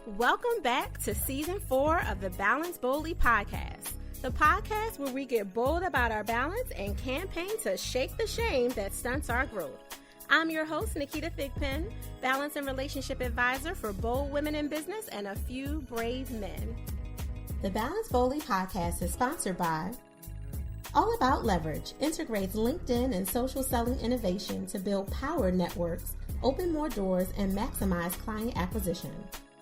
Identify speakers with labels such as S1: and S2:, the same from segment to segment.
S1: Welcome back to Season 4 of the Balance Boldly podcast, the podcast where we get bold about our balance and campaign to shake the shame that stunts our growth. I'm your host, Nikita Thigpen, balance and relationship advisor for bold women in business and a few brave men. The Balance Boldly podcast is sponsored by All About Leverage, integrates LinkedIn and social selling innovation to build power networks, open more doors, and maximize client acquisition.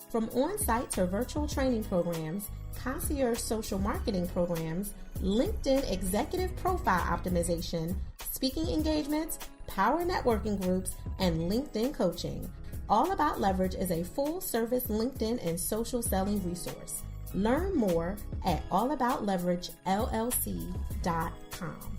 S1: From on-site to virtual training programs, concierge social marketing programs, LinkedIn executive profile optimization, speaking engagements, power networking groups, and LinkedIn coaching. All About Leverage is a full-service LinkedIn and social selling resource. Learn more at allaboutleveragellc.com.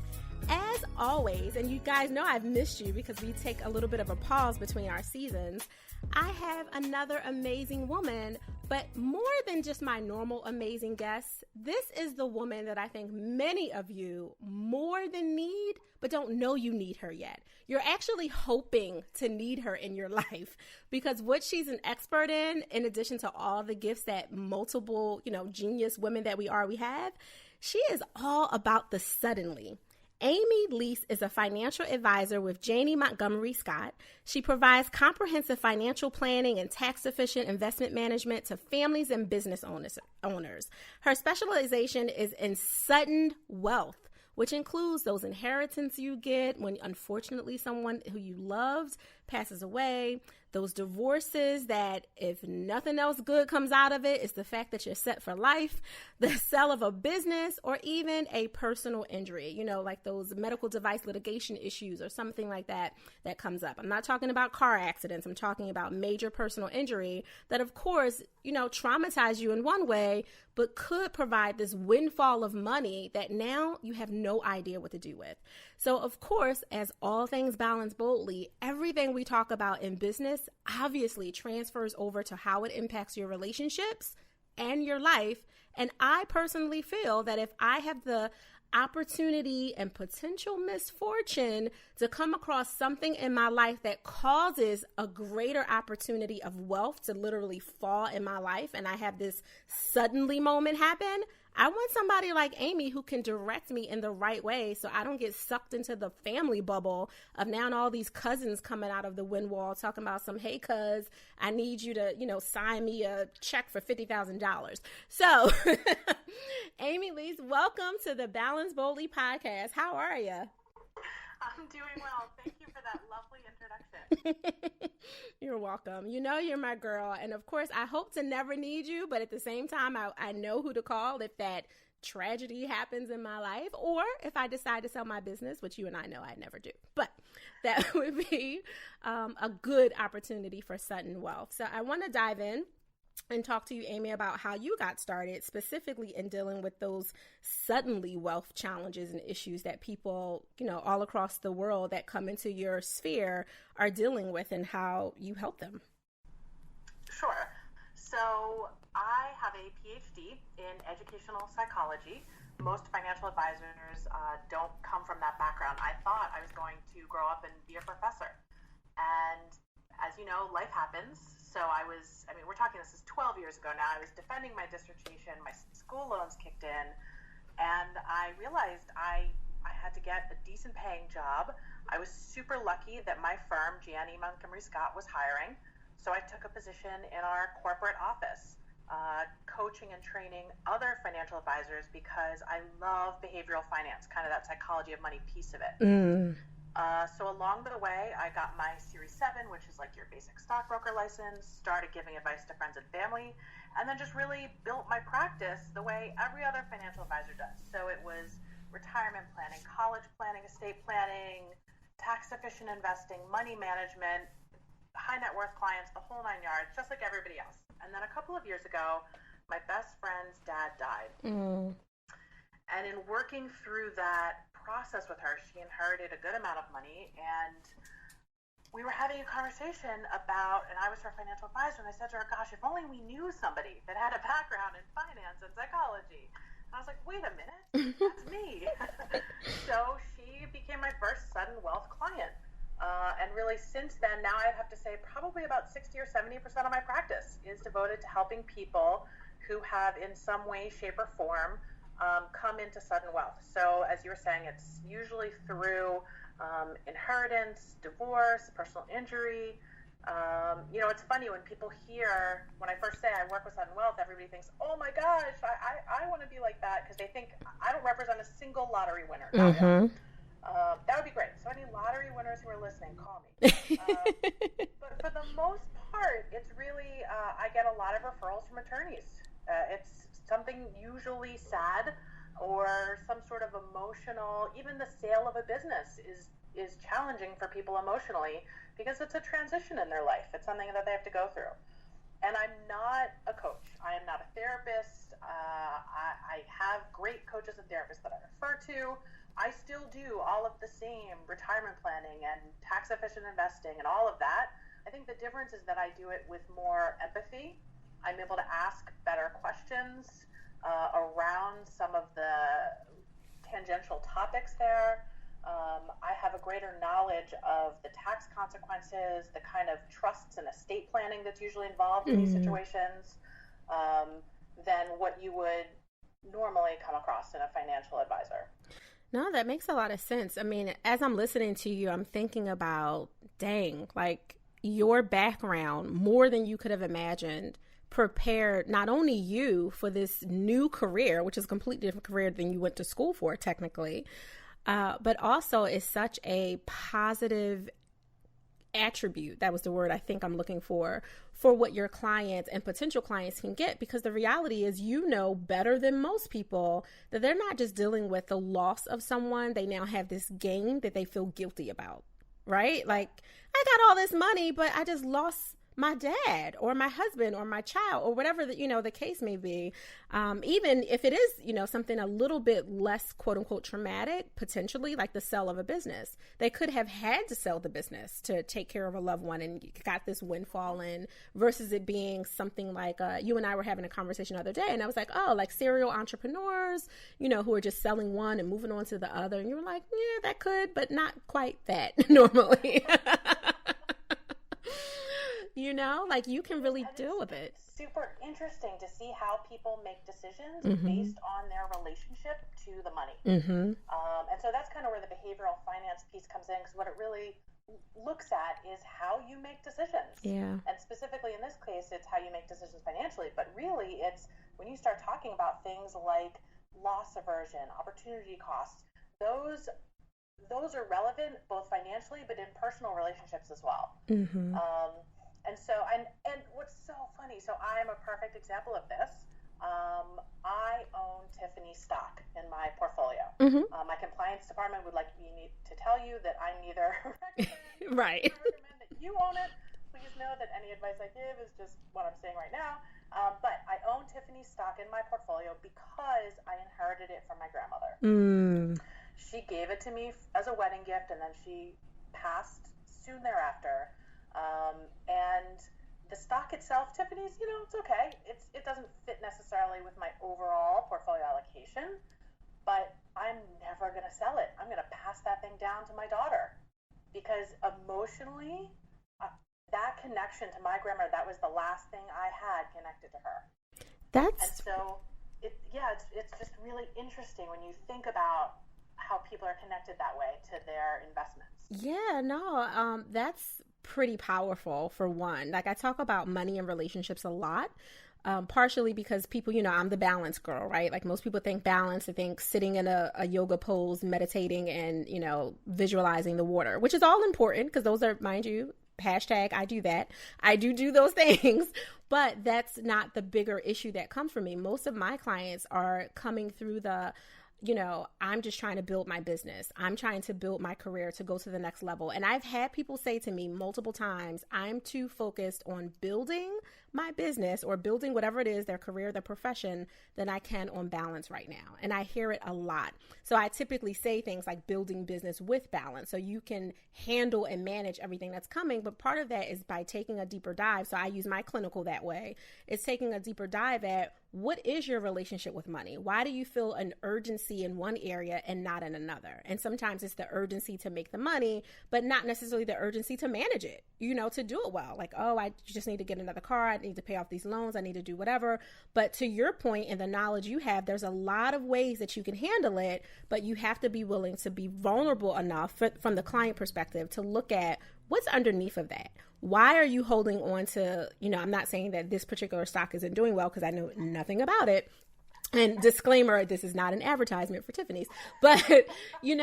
S1: As always, and you guys know I've missed you because we take a little bit of a pause between our seasons, I have another amazing woman, but more than just my normal amazing guests, this is the woman that I think many of you more than need, but don't know you need her yet. You're actually hoping to need her in your life because what she's an expert in addition to all the gifts that multiple, genius women that we have, she is all about the suddenly. Amy Leis is a financial advisor with Janney Montgomery Scott. She provides comprehensive financial planning and tax-efficient investment management to families and business owners. Her specialization is in sudden wealth, which includes those inheritance you get when, unfortunately, someone who you loved passes away, those divorces that if nothing else good comes out of it, it's the fact that you're set for life, the sale of a business, or even a personal injury, like those medical device litigation issues or something like that comes up. I'm not talking about car accidents. I'm talking about major personal injury that, of course, traumatize you in one way, but could provide this windfall of money that now you have no idea what to do with. So, of course, as all things balance boldly, everything we talk about in business obviously transfers over to how it impacts your relationships and your life. And I personally feel that if I have the opportunity and potential misfortune to come across something in my life that causes a greater opportunity of wealth to literally fall in my life, and I have this suddenly moment happen, I want somebody like Amy who can direct me in the right way so I don't get sucked into the family bubble of now all these cousins coming out of the wind wall talking about some, hey, cuz, I need you to, sign me a check for $50,000. So, Amy Leis, welcome to the Balance Boldly podcast. How are you?
S2: I'm doing well. Thank you for that lovely introduction.
S1: You're welcome. You're my girl. And of course, I hope to never need you, but at the same time, I know who to call if that tragedy happens in my life, or if I decide to sell my business, which you and I know I never do. But that would be a good opportunity for sudden wealth. So I want to dive in and talk to you, Amy, about how you got started specifically in dealing with those suddenly wealth challenges and issues that people, all across the world that come into your sphere are dealing with and how you help them.
S2: Sure. So I have a PhD in educational psychology. Most financial advisors don't come from that background. I thought I was going to grow up and be a professor. And as you know, life happens. So we're talking, this is 12 years ago now. I was defending my dissertation, my school loans kicked in, and I realized I had to get a decent paying job. I was super lucky that my firm, Janney Montgomery Scott, was hiring. So I took a position in our corporate office, coaching and training other financial advisors because I love behavioral finance, kind of that psychology of money piece of it. So along the way, I got my Series 7, which is like your basic stockbroker license, started giving advice to friends and family, and then just really built my practice the way every other financial advisor does. So it was retirement planning, college planning, estate planning, tax-efficient investing, money management, high net worth clients, the whole nine yards, just like everybody else. And then a couple of years ago, my best friend's dad died. And in working through that process with her, she inherited a good amount of money, and we were having a conversation about, and I was her financial advisor, and I said to her, gosh, if only we knew somebody that had a background in finance and psychology. And I was like, wait a minute, that's me. So she became my first sudden wealth client. And really since then, now I'd have to say probably about 60 or 70% of my practice is devoted to helping people who have in some way, shape, or form come into sudden wealth. So as you were saying, it's usually through inheritance, divorce, personal injury. It's funny when people hear, when I first say I work with sudden wealth, everybody thinks, oh my gosh, I want to be like that, because they think I don't represent a single lottery winner.
S1: Mm-hmm.
S2: That would be great. So any lottery winners who are listening, call me. But for the most part, it's really, I get a lot of referrals from attorneys. It's something usually sad or some sort of emotional, even the sale of a business is challenging for people emotionally because it's a transition in their life. It's something that they have to go through. And I'm not a coach. I am not a therapist. I have great coaches and therapists that I refer to. I still do all of the same retirement planning and tax efficient investing and all of that. I think the difference is that I do it with more empathy. I'm able to ask better questions around some of the tangential topics there. I have a greater knowledge of the tax consequences, the kind of trusts and estate planning that's usually involved in these situations, than what you would normally come across in a financial advisor.
S1: No, that makes a lot of sense. I mean, as I'm listening to you, I'm thinking about, dang, like your background, more than you could have imagined, prepared not only you for this new career, which is a completely different career than you went to school for technically, but also is such a positive attribute. That was the word I think I'm looking for what your clients and potential clients can get, because the reality is, you know better than most people that they're not just dealing with the loss of someone. They now have this gain that they feel guilty about, right? Like, I got all this money, but I just lost my dad or my husband or my child or whatever the case may be. Even if it is, something a little bit less quote unquote traumatic, potentially like the sale of a business, they could have had to sell the business to take care of a loved one and got this windfall in, versus it being something like, you and I were having a conversation the other day, and I was like, oh, like serial entrepreneurs, who are just selling one and moving on to the other. And you were like, yeah, that could, but not quite that normally. Like you can really deal with it.
S2: Super interesting to see how people make decisions based on their relationship to the money. And so that's kind of where the behavioral finance piece comes in, because what it really looks at is how you make decisions.
S1: Yeah.
S2: And specifically in this case, it's how you make decisions financially. But really, it's when you start talking about things like loss aversion, opportunity costs, those are relevant both financially but in personal relationships as well. And so, and what's so funny, so I'm a perfect example of this. I own Tiffany stock in my portfolio. My compliance department would like me to tell you that I neither recommend that you own it. Please know that any advice I give is just what I'm saying right now. But I own Tiffany stock in my portfolio because I inherited it from my grandmother. She gave it to me as a wedding gift, and then she passed soon thereafter. And the stock itself, Tiffany's, it's okay. It doesn't fit necessarily with my overall portfolio allocation, but I'm never going to sell it. I'm going to pass that thing down to my daughter, because emotionally, that connection to my grandmother, that was the last thing I had connected to her. And so, it's just really interesting when you think about how people are connected that way to their investments.
S1: Yeah, no, that's pretty powerful for one. Like I talk about money and relationships a lot, partially because people, I'm the balance girl, right? Like most people think balance, they think sitting in a yoga pose, meditating and, visualizing the water, which is all important because those are, mind you, hashtag I do that. I do those things, but that's not the bigger issue that comes from me. Most of my clients are coming through the, I'm just trying to build my business. I'm trying to build my career to go to the next level. And I've had people say to me multiple times, I'm too focused on building my business or building whatever it is, their career, their profession, than I can on balance right now. And I hear it a lot. So I typically say things like building business with balance, so you can handle and manage everything that's coming. But part of that is by taking a deeper dive. So I use my clinical that way. It's taking a deeper dive at what is your relationship with money? Why do you feel an urgency in one area and not in another? And sometimes it's the urgency to make the money, but not necessarily the urgency to manage it, to do it well. Like, oh, I just need to get another car. I need to pay off these loans. I need to do whatever. But to your point and the knowledge you have, there's a lot of ways that you can handle it, but you have to be willing to be vulnerable enough from the client perspective to look at what's underneath of that. Why are you holding on to, I'm not saying that this particular stock isn't doing well because I know nothing about it. And disclaimer, this is not an advertisement for Tiffany's, but, in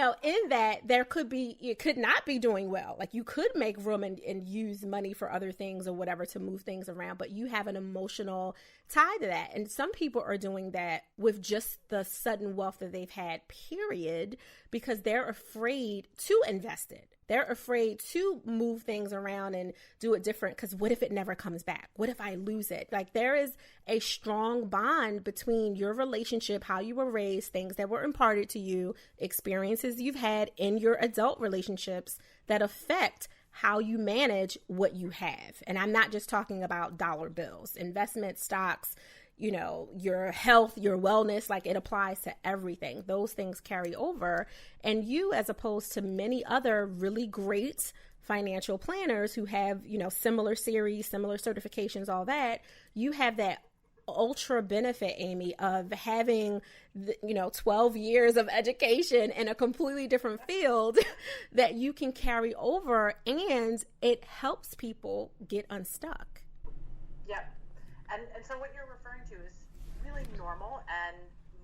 S1: that it could not be doing well. Like you could make room and use money for other things or whatever to move things around, but you have an emotional tie to that. And some people are doing that with just the sudden wealth that they've had, period, because they're afraid to invest it. They're afraid to move things around and do it different because what if it never comes back? What if I lose it? Like there is a strong bond between your relationship, how you were raised, things that were imparted to you, experiences you've had in your adult relationships that affect how you manage what you have. And I'm not just talking about dollar bills, investment, stocks, your health, your wellness, like it applies to everything. Those things carry over. And you, as opposed to many other really great financial planners who have, similar series, similar certifications, all that, you have that ultra benefit, Amy, of having, 12 years of education in a completely different field that you can carry over, and it helps people get unstuck.
S2: Yep. And so what you're referring to is really normal, and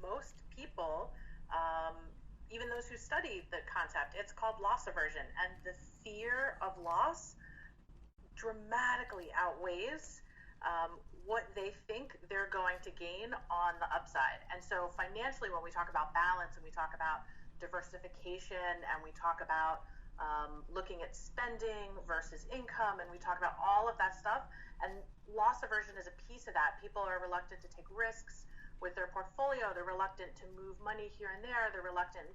S2: most people, even those who study the concept, it's called loss aversion, and the fear of loss dramatically outweighs what they think they're going to gain on the upside. And so financially, when we talk about balance and we talk about diversification and we talk about looking at spending versus income, and we talk about all of that stuff, and loss aversion is a piece of that. People are reluctant to take risks with their portfolio. They're reluctant to move money here and there. They're reluctant,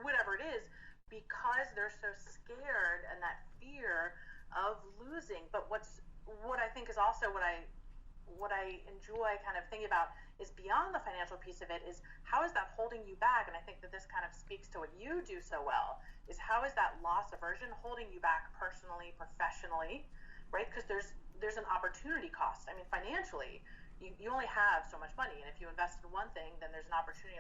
S2: whatever it is, because they're so scared and that fear of losing. But what I think is also what I enjoy kind of thinking about is beyond the financial piece of it is how is that holding you back? And I think that this kind of speaks to what you do so well, is how is that loss aversion holding you back personally, professionally, right? Because there's an opportunity cost. I mean, financially, you only have so much money, and if you invest in one thing, then there's a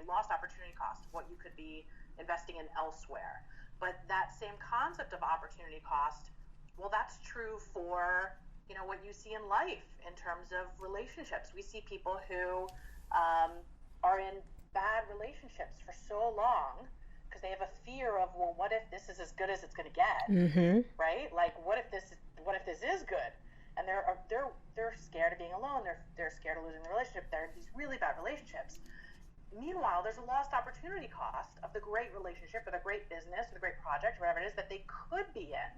S2: lost opportunity cost of what you could be investing in elsewhere. But that same concept of opportunity cost, well, that's true for what you see in life in terms of relationships. We see people who are in bad relationships for so long because they have a fear of, well, what if this is as good as it's going to get, right? Like, what if this is good? And they're scared of being alone. They're scared of losing the relationship. They're in these really bad relationships. Meanwhile, there's a lost opportunity cost of the great relationship or the great business or the great project, whatever it is that they could be in.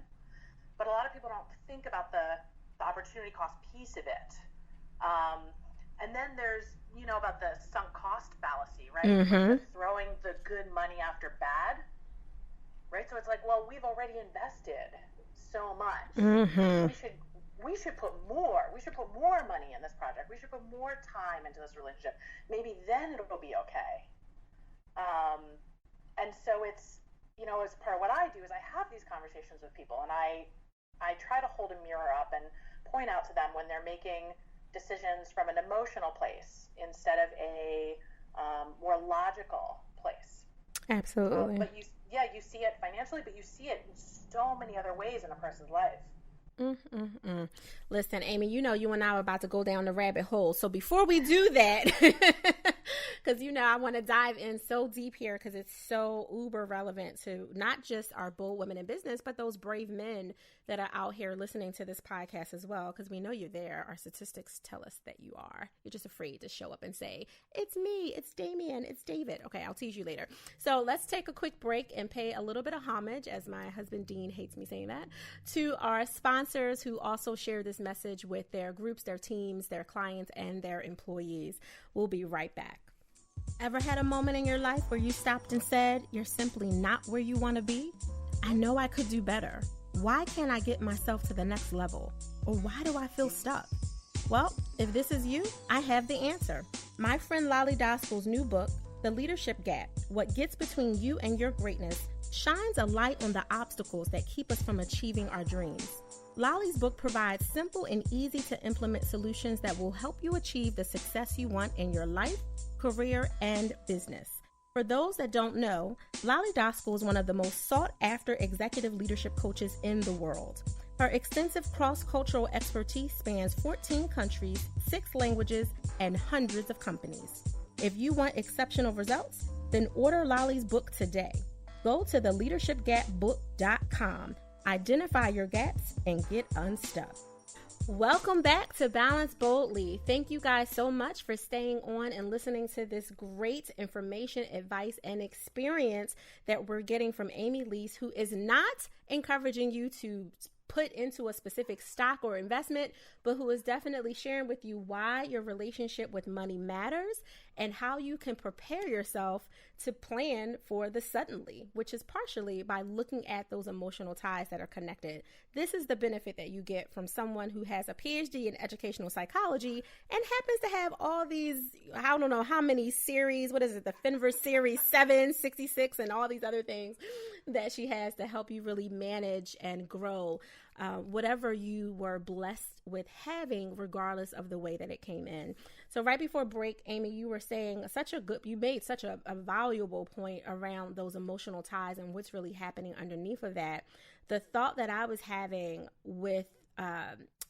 S2: But a lot of people don't think about the opportunity cost piece of it. And then there's, about the sunk cost fallacy, right? Throwing the good money after bad, right? So it's like, well, we've already invested so much. We should put more. We should put more money in this project. We should put more time into this relationship. Maybe then it'll be okay. And so it's, as part of what I do is I have these conversations with people, and I try to hold a mirror up and point out to them when they're making decisions from an emotional place instead of a more logical place.
S1: Absolutely.
S2: But you see it financially, but you see it in so many other ways in a person's life.
S1: Listen, Amy, you and I are about to go down the rabbit hole. So before we do that, Because, I want to dive in so deep here because it's so uber relevant to not just our bold women in business, but those brave men that are out here listening to this podcast as well. Because we know you're there. Our statistics tell us that you are. You're just afraid to show up and say, it's me, it's Damien, it's David. Okay, I'll tease you later. So let's take a quick break and pay a little bit of homage, as my husband Dean hates me saying that, to our sponsors who also share this message with their groups, their teams, their clients, and their employees. We'll be right back. Ever had a moment in your life where you stopped and said, you're simply not where you want to be? I know I could do better. Why can't I get myself to the next level? Or why do I feel stuck? Well, if this is you, I have the answer. My friend Lolly Doskell's new book, The Leadership Gap, What Gets Between You and Your Greatness, shines a light on the obstacles that keep us from achieving our dreams. Lolly's book provides simple and easy to implement solutions that will help you achieve the success you want in your life, career, and business. For those that don't know, Lolly Doskell is one of the most sought-after executive leadership coaches in the world. Her extensive cross-cultural expertise spans 14 countries, 6 languages, and hundreds of companies. If you want exceptional results, then order Lolly's book today. Go to theleadershipgapbook.com. Identify your gaps and get unstuck. Welcome back to Balance Boldly. Thank you guys so much for staying on and listening to this great information, advice, and experience that we're getting from Amy Leis, who is not encouraging you to put into a specific stock or investment, but who is definitely sharing with you why your relationship with money matters and how you can prepare yourself to plan for the suddenly, which is partially by looking at those emotional ties that are connected. This is the benefit that you get from someone who has a PhD in educational psychology and happens to have all these, I don't know how many series, what is it, the Finver series 7, 66, and all these other things that she has to help you really manage and grow whatever you were blessed with having, regardless of the way that it came in. So right before break, Amy, you were saying you made such a valuable point around those emotional ties and what's really happening underneath of that. The thought that I was having with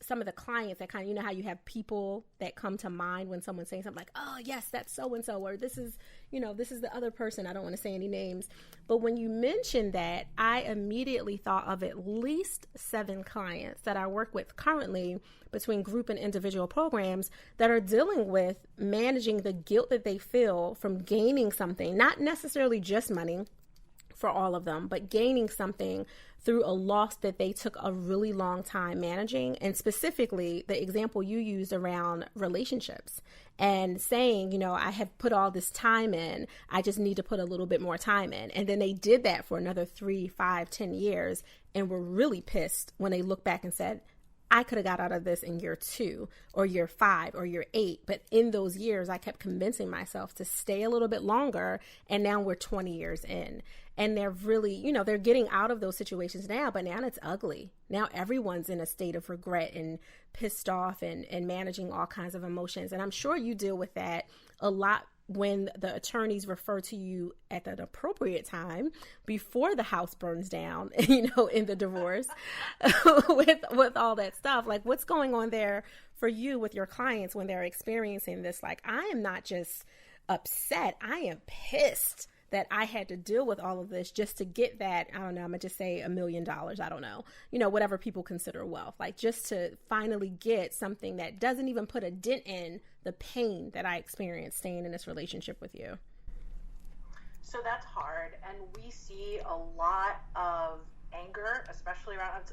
S1: some of the clients that kind of, how you have people that come to mind when someone's saying something like, oh yes, that's so-and-so, or this is the other person. I don't want to say any names. But when you mentioned that, I immediately thought of at least 7 clients that I work with currently between group and individual programs that are dealing with managing the guilt that they feel from gaining something, not necessarily just money for all of them, but gaining something through a loss that they took a really long time managing. And specifically, the example you used around relationships and saying, I have put all this time in, I just need to put a little bit more time in. And then they did that for another 3, 5, 10 years and were really pissed when they look back and said, I could have got out of this in year 2 or year 5 or year 8. But in those years, I kept convincing myself to stay a little bit longer. And now we're 20 years in. And they're really, they're getting out of those situations now, but now it's ugly. Now everyone's in a state of regret and pissed off and managing all kinds of emotions. And I'm sure you deal with that a lot when the attorneys refer to you at an appropriate time before the house burns down, in the divorce with all that stuff. Like, what's going on there for you with your clients when they're experiencing this? Like, I am not just upset, I am pissed that I had to deal with all of this just to get that, I don't know, I'm going to just say $1 million. I don't know, whatever people consider wealth, like just to finally get something that doesn't even put a dent in the pain that I experienced staying in this relationship with you.
S2: So that's hard. And we see a lot of anger, especially around,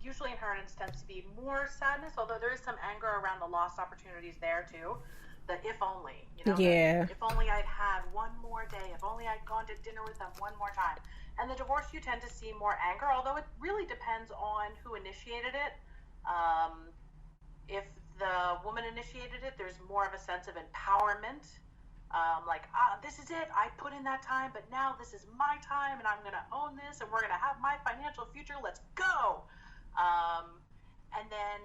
S2: usually inheritance tends to be more sadness, although there is some anger around the lost opportunities there too. The if only,
S1: yeah.
S2: If only I'd had one more day, if only I'd gone to dinner with them one more time. And the divorce, you tend to see more anger, although it really depends on who initiated it. If the woman initiated it, there's more of a sense of empowerment. This is it, I put in that time, but now this is my time and I'm going to own this and we're going to have my financial future, let's go. And then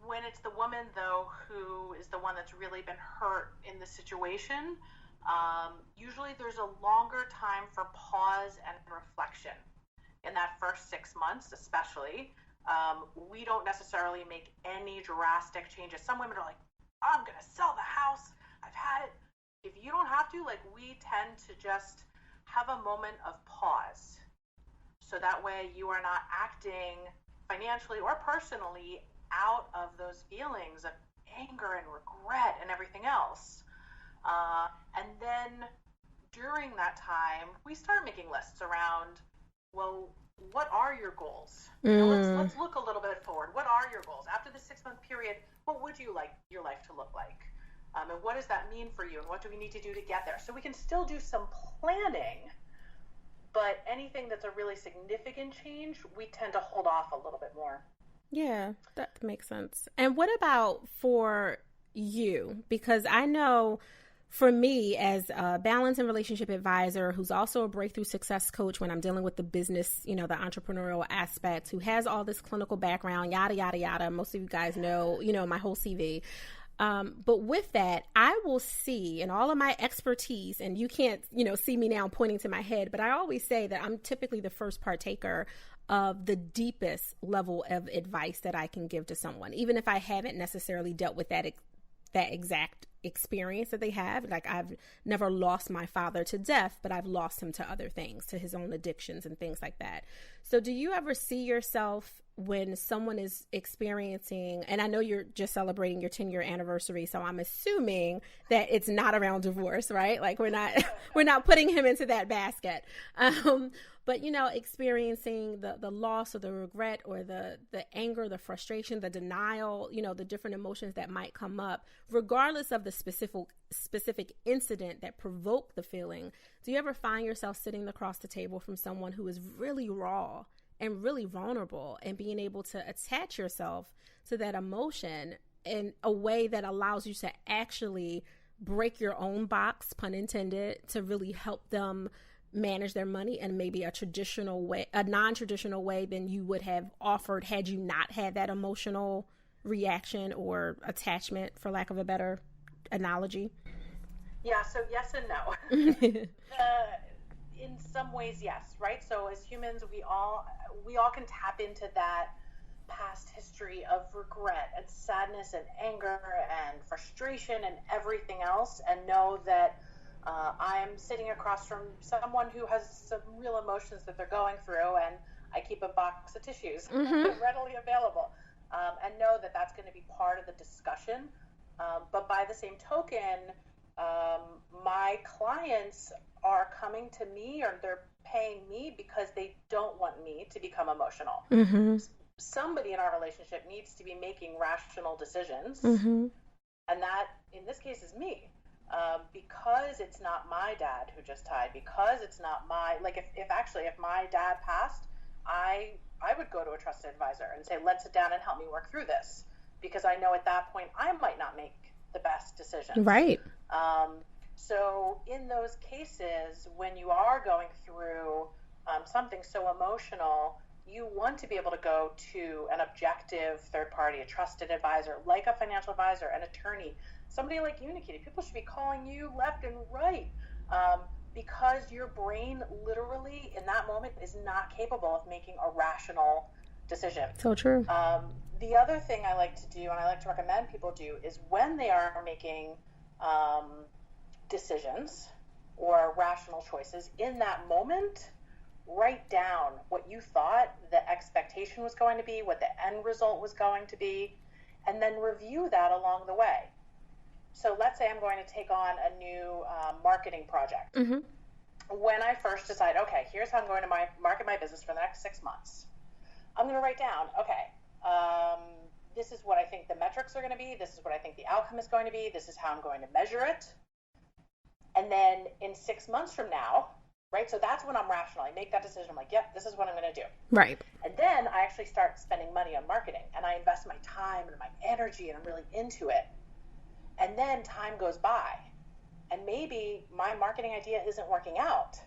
S2: when it's the woman, though, who is the one that's really been hurt in the situation, usually there's a longer time for pause and reflection. In that first 6 months, especially, we don't necessarily make any drastic changes. Some women are like, I'm going to sell the house. I've had it if you don't have to, like, we tend to just have a moment of pause. So that way you are not acting financially or personally out of those feelings of anger and regret and everything else. And then during that time, we start making lists around, well, what are your goals? Let's look a little bit forward. What are your goals? After the 6-month period, what would you like your life to look like? And what does that mean for you? And what do we need to do to get there? So we can still do some planning, but anything that's a really significant change, we tend to hold off a little bit more.
S1: Yeah, that makes sense. And what about for you? Because I know for me, as a balance and relationship advisor, who's also a breakthrough success coach when I'm dealing with the business, the entrepreneurial aspect, who has all this clinical background, yada, yada, yada. Most of you guys know, my whole CV. But with that, I will see in all of my expertise, and you can't, see me now pointing to my head, but I always say that I'm typically the first partaker of the deepest level of advice that I can give to someone, even if I haven't necessarily dealt with that exact experience that they have. Like, I've never lost my father to death, but I've lost him to other things, to his own addictions and things like that. So do you ever see yourself when someone is experiencing, and I know you're just celebrating your 10-year anniversary, so I'm assuming that it's not around divorce, right? Like, we're not putting him into that basket. But, experiencing the loss or the regret or the anger, the frustration, the denial, the different emotions that might come up, regardless of the specific incident that provoked the feeling, do you ever find yourself sitting across the table from someone who is really raw and really vulnerable, and being able to attach yourself to that emotion in a way that allows you to actually break your own box, pun intended, to really help them manage their money in maybe a non-traditional way than you would have offered had you not had that emotional reaction or attachment, for lack of a better analogy?
S2: Yeah, so yes and no. In some ways, yes, right? So as humans, we all can tap into that past history of regret and sadness and anger and frustration and everything else, and know that I'm sitting across from someone who has some real emotions that they're going through, and I keep a box of tissues readily available, and know that that's going to be part of the discussion. But by the same token, my clients are coming to me, or they're paying me because they don't want me to become emotional. Mm-hmm. Somebody in our relationship needs to be making rational decisions, and that, in this case, is me. Because it's not my dad who just died, because it's not if my dad passed, I would go to a trusted advisor and say, let's sit down and help me work through this, because I know at that point I might not make the best decision.
S1: Right.
S2: So in those cases, when you are going through something so emotional, you want to be able to go to an objective third party, a trusted advisor, like a financial advisor, an attorney, somebody like you, Nikita. People should be calling you left and right, because your brain literally in that moment is not capable of making a rational decision.
S1: So true.
S2: The other thing I like to do, and I like to recommend people do, is when they are making decisions or rational choices, in that moment, write down what you thought the expectation was going to be, what the end result was going to be, and then review that along the way. So let's say I'm going to take on a new marketing project. Mm-hmm. When I first decide, okay, here's how I'm going to market my business for the next 6 months, I'm going to write down, okay, this is what I think the metrics are going to be. This is what I think the outcome is going to be. This is how I'm going to measure it. And then in 6 months from now, right, so that's when I'm rational. I make that decision. I'm like, yep, this is what I'm going to do.
S1: Right.
S2: And then I actually start spending money on marketing, and I invest my time and my energy, and I'm really into it. And then time goes by, and maybe my marketing idea isn't working out.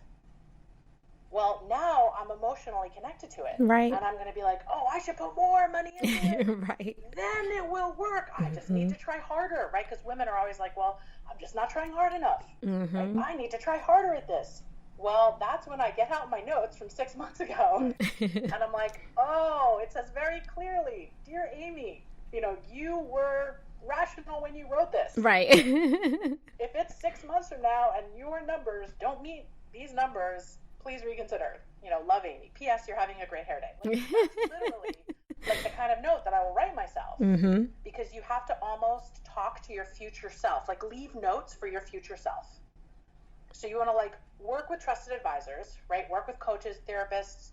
S2: Well, now I'm emotionally connected to it.
S1: Right.
S2: And I'm going to be like, oh, I should put more money into it.
S1: Right.
S2: Then it will work. I just need to try harder, right? Because women are always like, well, I'm just not trying hard enough. Mm-hmm. Right? I need to try harder at this. Well, that's when I get out my notes from 6 months ago, and I'm like, oh, it says very clearly, Dear Amy, you were rational when you wrote this.
S1: Right.
S2: If it's 6 months from now and your numbers don't meet these numbers, please reconsider. Love Amy. P.S. You're having a great hair day. Like, that's literally like the kind of note that I will write myself.
S1: Mm-hmm.
S2: Because you have to almost talk to your future self. Like, leave notes for your future self. So you want to work with trusted advisors, right? Work with coaches, therapists,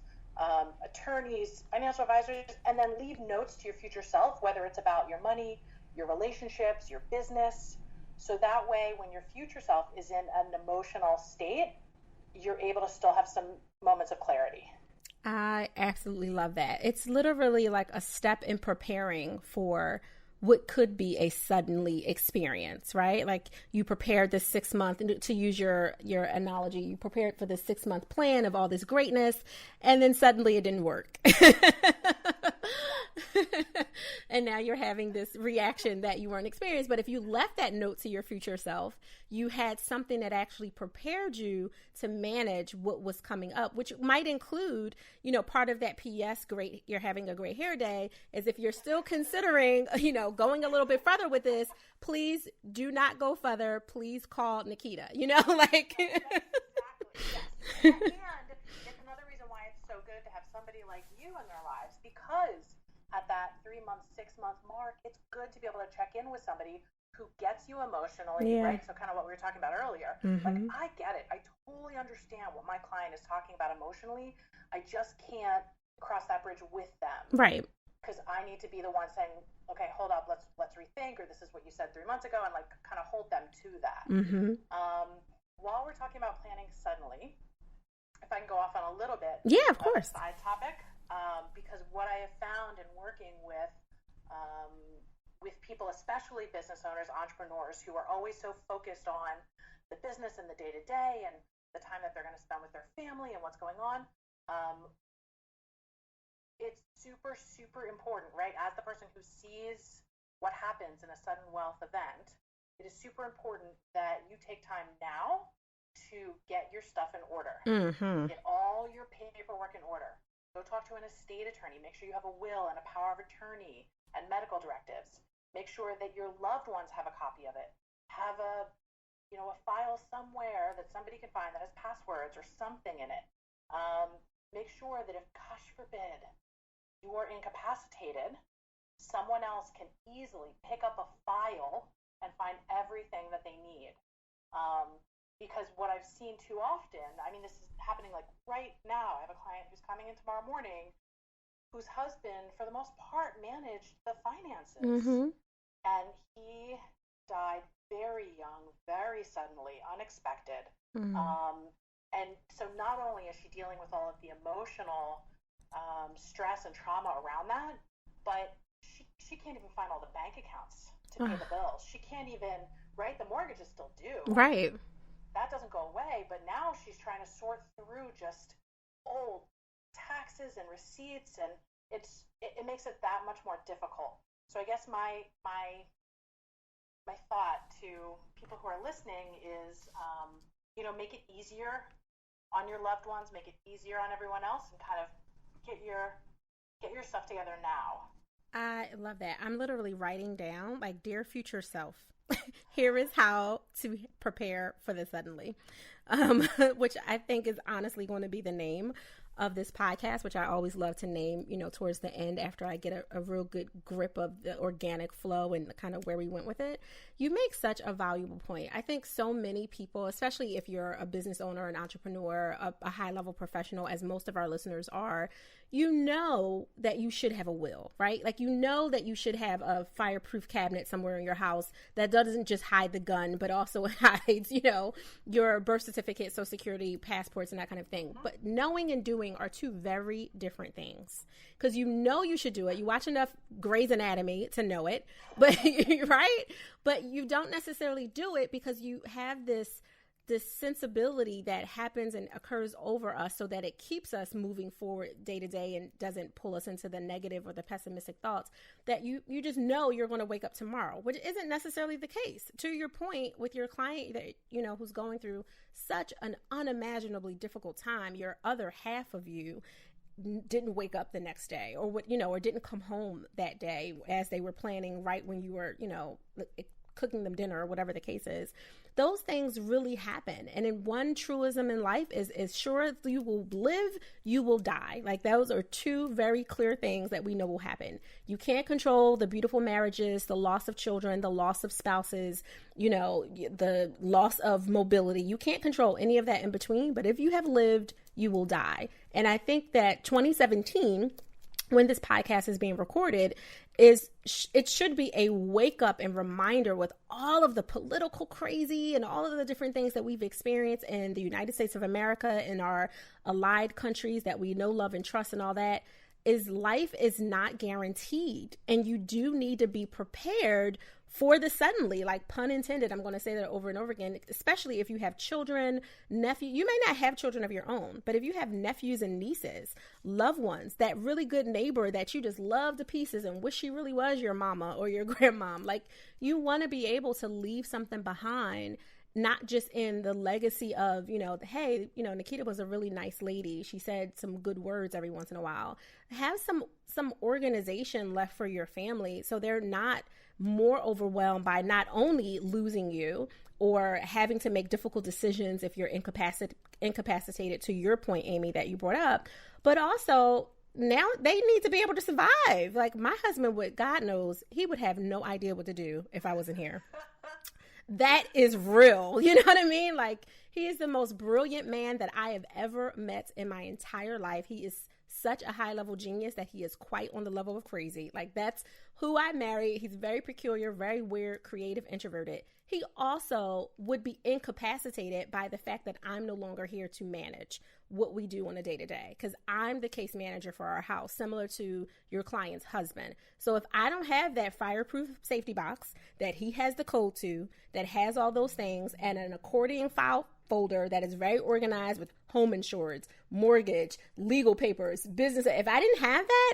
S2: attorneys, financial advisors, and then leave notes to your future self, whether it's about your money, your relationships, your business. So that way, when your future self is in an emotional state, you're able to still have some moments of clarity.
S1: I absolutely love that. It's literally like a step in preparing for what could be a suddenly experience, right? Like you prepared this 6 month, to use your analogy, you prepared for this 6 month plan of all this greatness, and then suddenly it didn't work. And now you're having this reaction that you weren't experienced. But if you left that note to your future self, you had something that actually prepared you to manage what was coming up, which might include, part of that PS, great, you're having a great hair day, is if you're still considering, going a little bit further with this, please do not go further. Please call Nikita, like.
S2: Exactly, yes. And it's another reason why it's so good to have somebody like you in their lives, because at that 3 month, 6 month mark, it's good to be able to check in with somebody who gets you emotionally, right? So kind of what we were talking about earlier.
S1: Mm-hmm.
S2: Like, I get it. I totally understand what my client is talking about emotionally. I just can't cross that bridge with them.
S1: Right.
S2: Because I need to be the one saying, okay, hold up, let's rethink, or this is what you said 3 months ago, and kind of hold them to that.
S1: Mm-hmm.
S2: While we're talking about planning suddenly, if I can go off on a little bit.
S1: Yeah, of course.
S2: Side topic. Because what I have found in working with people, especially business owners, entrepreneurs, who are always so focused on the business and the day-to-day and the time that they're going to spend with their family and what's going on, it's super, super important, right? As the person who sees what happens in a sudden wealth event, it is super important that you take time now to get your stuff in order.
S1: Mm-hmm.
S2: Get all your paperwork in order. Go talk to an estate attorney. Make sure you have a will and a power of attorney and medical directives. Make sure that your loved ones have a copy of it. Have a file somewhere that somebody can find that has passwords or something in it. Make sure that if, gosh forbid, you are incapacitated, someone else can easily pick up a file and find everything that they need. Because what I've seen too often, this is happening right now. I have a client who's coming in tomorrow morning whose husband, for the most part, managed the finances.
S1: Mm-hmm.
S2: And he died very young, very suddenly, unexpected.
S1: Mm-hmm.
S2: And so not only is she dealing with all of the emotional stress and trauma around that, but she can't even find all the bank accounts to pay the bills. She can't even, right? The mortgage is still due.
S1: Right.
S2: That doesn't go away, but now she's trying to sort through just old taxes and receipts, and it makes it that much more difficult. So I guess my thought to people who are listening is, make it easier on your loved ones, make it easier on everyone else, and kind of get your stuff together now.
S1: I love that. I'm literally writing down, dear future self, here is how to prepare for the suddenly, which I think is honestly going to be the name of this podcast, which I always love to name, towards the end after I get a real good grip of the organic flow and kind of where we went with it. You make such a valuable point. I think so many people, especially if you're a business owner, an entrepreneur, a high-level professional, as most of our listeners are, that you should have a will, right? That you should have a fireproof cabinet somewhere in your house that doesn't just hide the gun, but also hides, your birth certificate, Social Security, passports, and that kind of thing. But knowing and doing are two very different things, because you should do it. You watch enough Grey's Anatomy to know it, but right? But you don't necessarily do it because you have this sensibility that happens and occurs over us so that it keeps us moving forward day to day and doesn't pull us into the negative or the pessimistic thoughts, that you just know you're going to wake up tomorrow, which isn't necessarily the case. To your point with your client that, who's going through such an unimaginably difficult time, your other half of you didn't wake up the next day, or what, or didn't come home that day as they were planning right when you were, cooking them dinner or whatever the case is. Those things really happen. And in one truism in life is sure as you will live, you will die. Like those are two very clear things that we know will happen. You can't control the beautiful marriages, the loss of children, the loss of spouses, the loss of mobility. You can't control any of that in between. But if you have lived, you will die. And I think that 2017, when this podcast is being recorded, it should be a wake up and reminder with all of the political crazy and all of the different things that we've experienced in the United States of America and our allied countries that we know, love, and trust and all that, is life is not guaranteed. And you do need to be prepared for the suddenly, like pun intended. I'm going to say that over and over again, especially if you have children, nephews. You may not have children of your own, but if you have nephews and nieces, loved ones, that really good neighbor that you just love to pieces and wish she really was your mama or your grandmom, like you want to be able to leave something behind, not just in the legacy of, hey, Nikita was a really nice lady. She said some good words every once in a while. Have some organization left for your family so they're not more overwhelmed by not only losing you or having to make difficult decisions if you're incapacitated, to your point, Amy, that you brought up, but also now they need to be able to survive. Like my husband would, God knows, he would have no idea what to do if I wasn't here. That is real. You know what I mean? Like he is the most brilliant man that I have ever met in my entire life. He is such a high level genius that he is quite on the level of crazy. Like that's who I married. He's very peculiar, very weird, creative, introverted. He also would be incapacitated by the fact that I'm no longer here to manage what we do on a day-to-day, because I'm the case manager for our house, similar to your client's husband. So if I don't have that fireproof safety box that he has the code to, that has all those things, and an accordion file folder that is very organized with home insurance, mortgage, legal papers, business, if I didn't have that,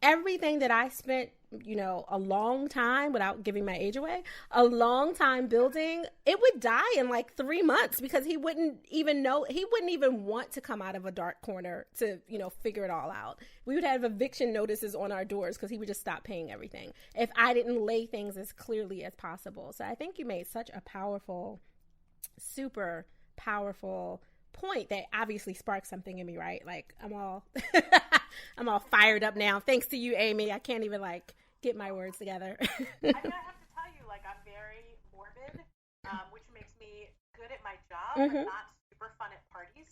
S1: everything that I spent, a long time, without giving my age away, a long time building, it would die in like 3 months because he wouldn't even want to come out of a dark corner to, figure it all out. We would have eviction notices on our doors because he would just stop paying everything if I didn't lay things as clearly as possible. So I think you made such a powerful, super powerful point that obviously sparked something in me, right? Like I'm all fired up now. Thanks to you, Amy. I can't even get my words together.
S2: I have to tell you, I'm very morbid, which makes me good at my job, but not super fun at parties.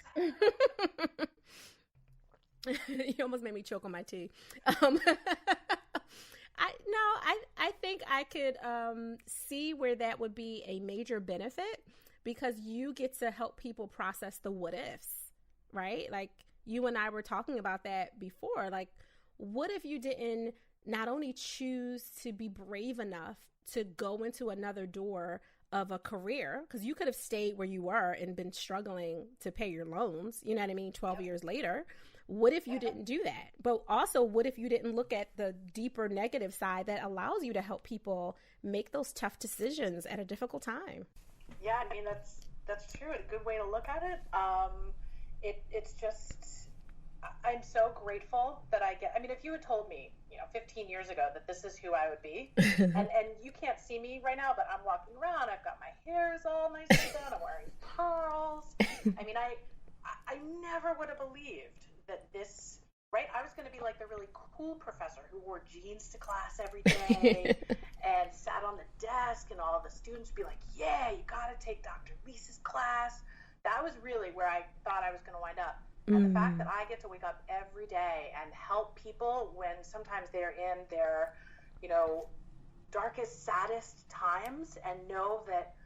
S1: You almost made me choke on my tea. I think I could see where that would be a major benefit, because you get to help people process the what ifs, right? Like you and I were talking about that before. Like, what if you didn't not only choose to be brave enough to go into another door of a career, because you could have stayed where you were and been struggling to pay your loans, 12 years later. What if you didn't do that? But also, what if you didn't look at the deeper negative side that allows you to help people make those tough decisions at a difficult time?
S2: Yeah, that's true. A good way to look at it. It's just, I'm so grateful that if you had told me, 15 years ago that this is who I would be, and you can't see me right now, but I'm walking around, I've got my hair is all nicely done, I'm wearing pearls. I never would have believed that this, right? I was going to be like the really cool professor who wore jeans to class every day and sat on the desk, and all the students would be like, yeah, you got to take Dr. Leis's class. That was really where I thought I was going to wind up. And the fact that I get to wake up every day and help people when sometimes they're in their, darkest, saddest times, and know that,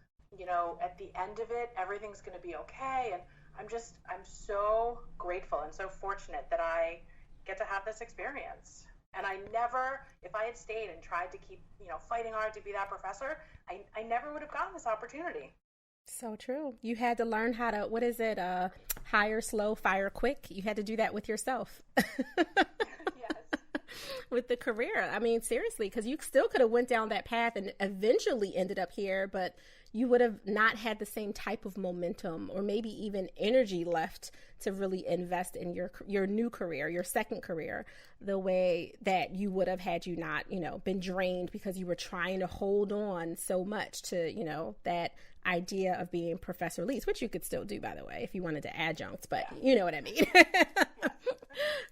S2: at the end of it, everything's going to be okay. And I'm so grateful and so fortunate that I get to have this experience. And I never, if I had stayed and tried to keep, fighting hard to be that professor, I never would have gotten this opportunity.
S1: So true. You had to learn how to, hire slow, fire quick. You had to do that with yourself.
S2: Yes.
S1: with the career. I mean, seriously, because you still could have went down that path and eventually ended up here, but you would have not had the same type of momentum or maybe even energy left to really invest in your new career, your second career, the way that you would have had you not, been drained because you were trying to hold on so much to, that idea of being Professor Leis, which you could still do, by the way, if you wanted to adjunct, but you know what I mean.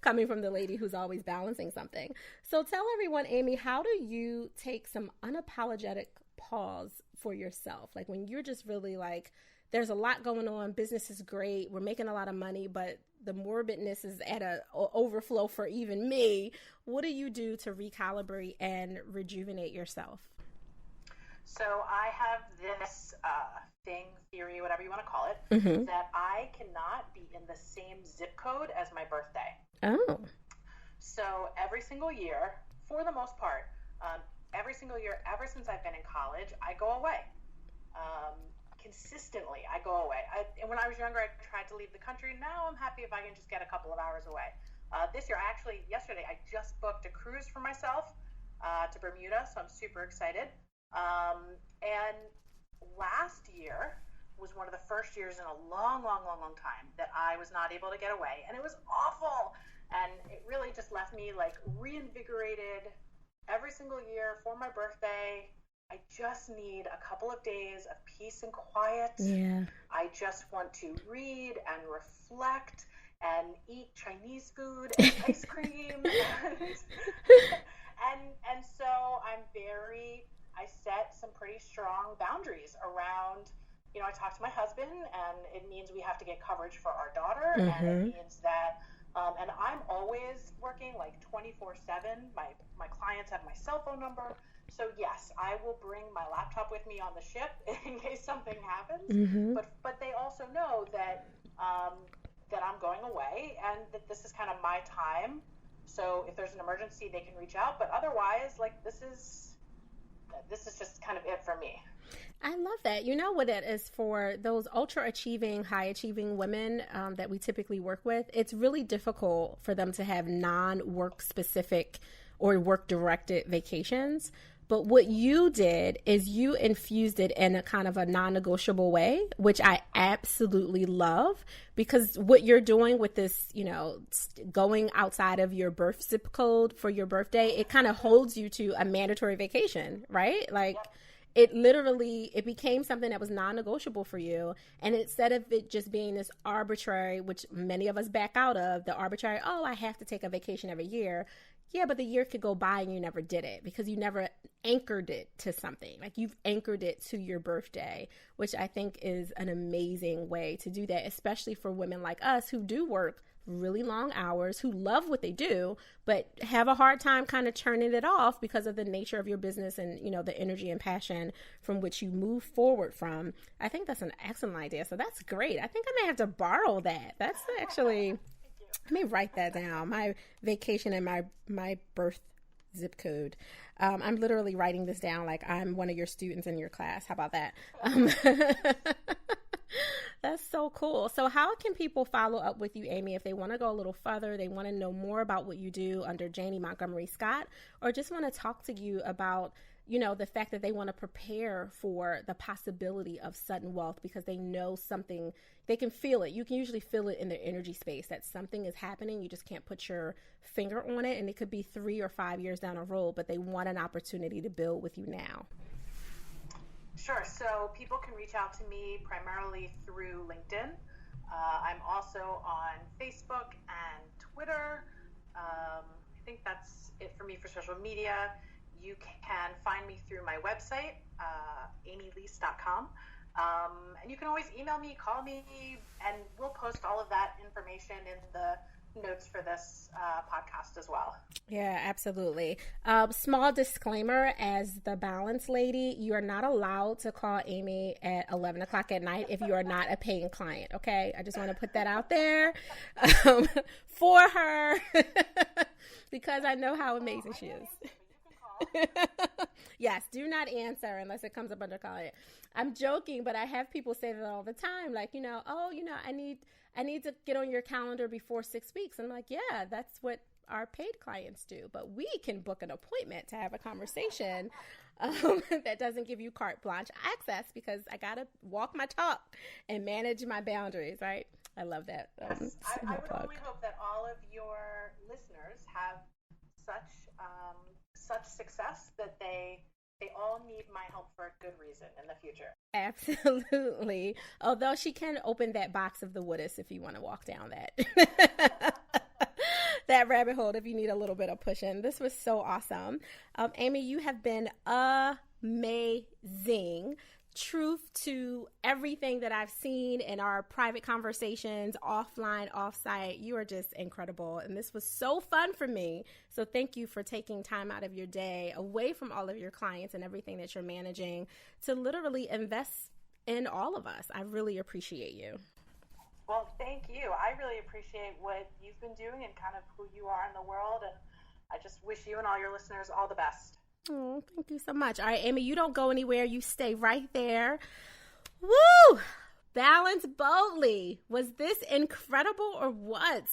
S1: Coming from the lady who's always balancing something. So tell everyone, Amy, how do you take some unapologetic pause for yourself? Like when you're just really like, there's a lot going on, business is great, we're making a lot of money, but the morbidness is at a overflow for even me. What do you do to recalibrate and rejuvenate yourself?
S2: So I have this theory, whatever you want to call it, that I cannot be in the same zip code as my birthday.
S1: Oh.
S2: So every single year, for the most part, every single year, ever since I've been in college, I go away. Consistently, I go away. And when I was younger, I tried to leave the country. Now I'm happy if I can just get a couple of hours away. This year, yesterday, I just booked a cruise for myself to Bermuda, so I'm super excited. And last year was one of the first years in a long time that I was not able to get away, and it was awful. And it really just left me like reinvigorated every single year for my birthday. I just need a couple of days of peace and quiet. Yeah. I just want to read and reflect and eat Chinese food and ice cream. and so I set some pretty strong boundaries around, I talk to my husband, and it means we have to get coverage for our daughter, and it means that, and I'm always working like 24/7. My clients have my cell phone number. So yes, I will bring my laptop with me on the ship in case something happens. But they also know that that I'm going away and that this is kind of my time. So if there's an emergency, they can reach out. But otherwise, like this is just kind of it for me.
S1: I love that. You know what it is for those ultra achieving, high achieving women that we typically work with? It's really difficult for them to have non-work specific or work directed vacations. But what you did is you infused it in a kind of a non-negotiable way, which I absolutely love, because what you're doing with this, going outside of your birth zip code for your birthday, it kind of holds you to a mandatory vacation, right? Like it became something that was non-negotiable for you. And instead of it just being this arbitrary, which many of us back out of, the arbitrary, oh, I have to take a vacation every year. Yeah, but the year could go by and you never did it because you never anchored it to something. Like you've anchored it to your birthday, which I think is an amazing way to do that, especially for women like us who do work really long hours, who love what they do, but have a hard time kind of turning it off because of the nature of your business and, the energy and passion from which you move forward from. I think that's an excellent idea. So that's great. I think I may have to borrow that. That's actually... Let me write that down. My vacation and my birth zip code. I'm literally writing this down like I'm one of your students in your class. How about that? That's so cool. So how can people follow up with you, Amy, if they want to go a little further, they want to know more about what you do under Janie Montgomery Scott, or just want to talk to you about the fact that they want to prepare for the possibility of sudden wealth because they know something, they can feel it. You can usually feel it in their energy space that something is happening. You just can't put your finger on it. And it could be 3 or 5 years down the road, but they want an opportunity to build with you now.
S2: Sure. So people can reach out to me primarily through LinkedIn. I'm also on Facebook and Twitter. I think that's it for me for social media. You can find me through my website, amyleis.com. And you can always email me, call me, and we'll post all of that information in the notes for this podcast as well.
S1: Yeah, absolutely. Small disclaimer, as the balance lady, you are not allowed to call Amy at 11 o'clock at night if you are not a paying client, okay? I just want to put that out there for her because I know how amazing she is. Yes, do not answer unless it comes up under client. I'm joking, but I have people say that all the time, like, I need to get on your calendar before 6 weeks. I'm like, yeah, that's what our paid clients do. But we can book an appointment to have a conversation that doesn't give you carte blanche access, because I got to walk my talk and manage my boundaries, right? I love that.
S2: Yes. I would only hope that all of your listeners have such success that they all need my help for a good reason in the future.
S1: Absolutely. Although she can open that box of the wouldif if you want to walk down that. That rabbit hole if you need a little bit of pushing. This was so awesome. Amy, you have been amazing. Truth to everything that I've seen in our private conversations, offline, offsite. You are just incredible. And this was so fun for me. So thank you for taking time out of your day away from all of your clients and everything that you're managing to literally invest in all of us. I really appreciate you.
S2: Well, thank you. I really appreciate what you've been doing and kind of who you are in the world. And I just wish you and all your listeners all the best.
S1: Oh, thank you so much. All right, Amy, you don't go anywhere. You stay right there. Woo! Balance boldly. Was this incredible or what?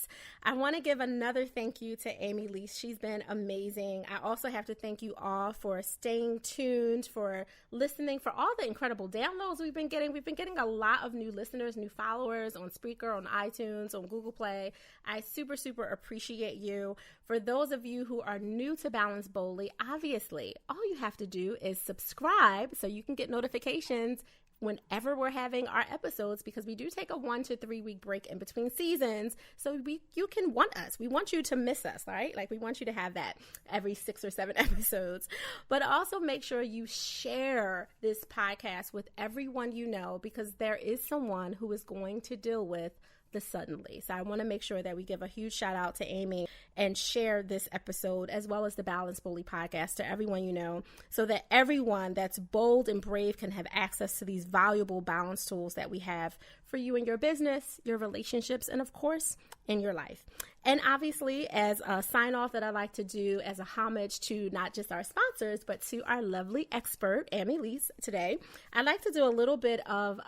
S1: I want to give another thank you to Amy Leis. She's been amazing. I also have to thank you all for staying tuned, for listening, for all the incredible downloads we've been getting. We've been getting a lot of new listeners, new followers on Spreaker, on iTunes, on Google Play. I super, super appreciate you. For those of you who are new to Balance Boldly, obviously, all you have to do is subscribe so you can get notifications whenever we're having our episodes, because we do take a 1 to 3 week break in between seasons. So you can want us. We want you to miss us, right? Like, we want you to have that every 6 or 7 episodes. But also make sure you share this podcast with everyone you know, because there is someone who is going to deal with the suddenly. So I want to make sure that we give a huge shout out to Amy and share this episode as well as the Balance Boldly podcast to everyone you know, so that everyone that's bold and brave can have access to these valuable balance tools that we have for you in your business, your relationships, and of course, in your life. And obviously, as a sign off that I like to do as a homage to not just our sponsors, but to our lovely expert, Amy Leis, today, I'd like to do a little bit of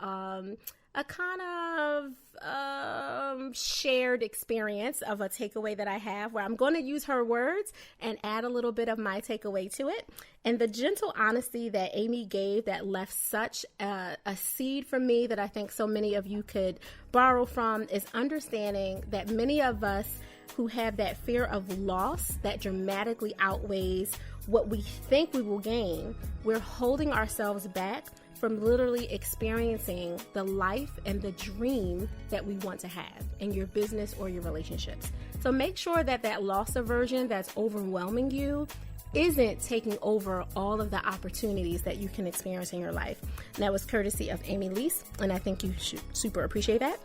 S1: a kind of shared experience of a takeaway that I have, where I'm going to use her words and add a little bit of my takeaway to it. And the gentle honesty that Amy gave that left such a seed for me that I think so many of you could borrow from is understanding that many of us who have that fear of loss that dramatically outweighs what we think we will gain, we're holding ourselves back from literally experiencing the life and the dream that we want to have in your business or your relationships. So make sure that that loss aversion that's overwhelming you isn't taking over all of the opportunities that you can experience in your life. And that was courtesy of Amy Leis, and I think you should super appreciate that.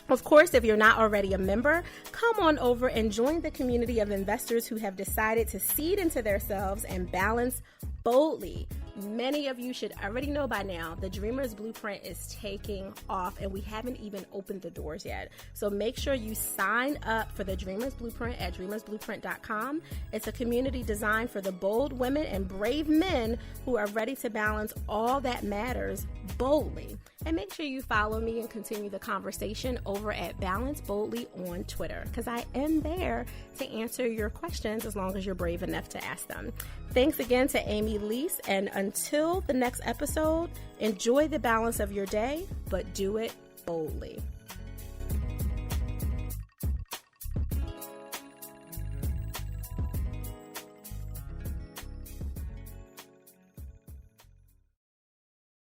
S1: Of course, if you're not already a member, come on over and join the community of investors who have decided to seed into themselves and balance boldly. Many of you should already know by now, the Dreamer's Blueprint is taking off, and we haven't even opened the doors yet. So make sure you sign up for the Dreamer's Blueprint at dreamersblueprint.com. It's a community designed for the bold women and brave men who are ready to balance all that matters boldly. And make sure you follow me and continue the conversation over at Balance Boldly on Twitter, because I am there to answer your questions as long as you're brave enough to ask them. Thanks again to Amy Leis, and until the next episode, enjoy the balance of your day, but do it boldly.